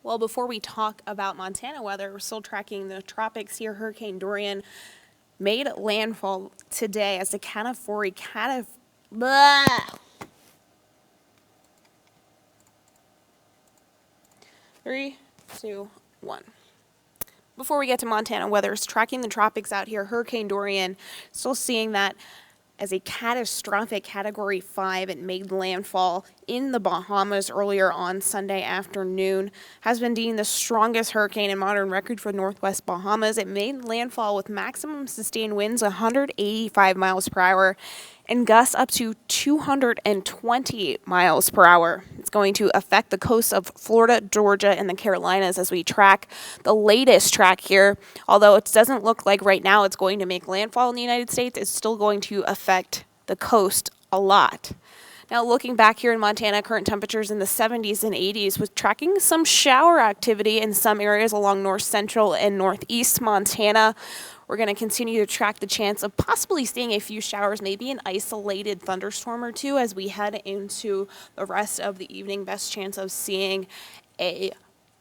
Well, before we talk about Montana weather, we're still tracking the tropics here. Hurricane Dorian made landfall today as a Category 3, 2, 1. Before we get to Montana weather, it's tracking the tropics out here. Hurricane Dorian, still seeing that as a catastrophic Category 5. It made landfall in the Bahamas earlier on Sunday afternoon. Has been deemed the strongest hurricane in modern record for Northwest Bahamas. It made landfall with maximum sustained winds 185 miles per hour and gusts up to 220 miles per hour. It's going to affect the coasts of Florida, Georgia, and the Carolinas as we track the latest track here. Although it doesn't look like right now it's going to make landfall in the United States, it's still going to affect the coast a lot. Now, looking back here in Montana, current temperatures in the 70s and 80s with tracking some shower activity in some areas along north central and northeast Montana. We're going to continue to track the chance of possibly seeing a few showers, maybe an isolated thunderstorm or two as we head into the rest of the evening. Best chance of seeing a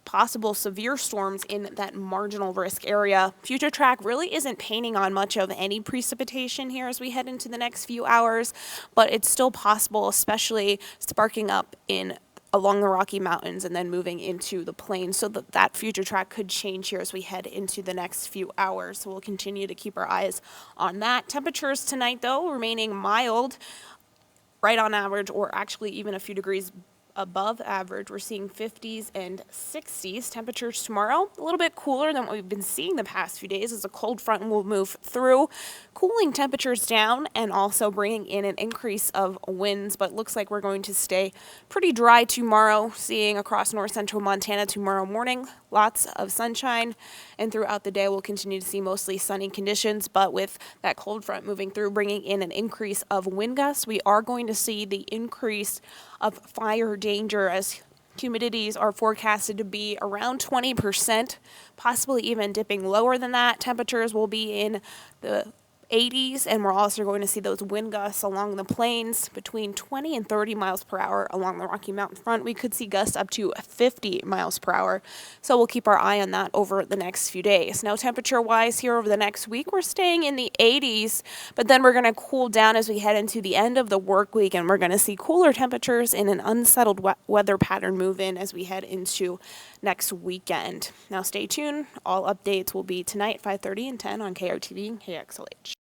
possible severe storms in that marginal risk area. Future track really isn't painting on much of any precipitation here as we head into the next few hours, but it's still possible, especially sparking up along the Rocky Mountains and then moving into the plains, so that future track could change here as we head into the next few hours. So we'll continue to keep our eyes on that. Temperatures tonight, though, remaining mild, right on average, or actually even a few degrees above average. We're seeing 50s and 60s. Temperatures tomorrow, a little bit cooler than what we've been seeing the past few days as a cold front will move through, cooling temperatures down and also bringing in an increase of winds, but looks like we're going to stay pretty dry tomorrow, seeing across north central Montana tomorrow morning. Lots of sunshine, and throughout the day we'll continue to see mostly sunny conditions, but with that cold front moving through, bringing in an increase of wind gusts, we are going to see the increase of fire danger as humidities are forecasted to be around 20%, possibly even dipping lower than that. Temperatures will be in the 80s, and we're also going to see those wind gusts along the plains between 20 and 30 miles per hour along the Rocky Mountain front. We could see gusts up to 50 miles per hour, so we'll keep our eye on that over the next few days. Now, temperature-wise here over the next week, we're staying in the 80s, but then we're going to cool down as we head into the end of the work week, and we're going to see cooler temperatures and an unsettled weather pattern move in as we head into next weekend. Now, stay tuned. All updates will be tonight, 5:30 and 10 on KRTV and KXLH.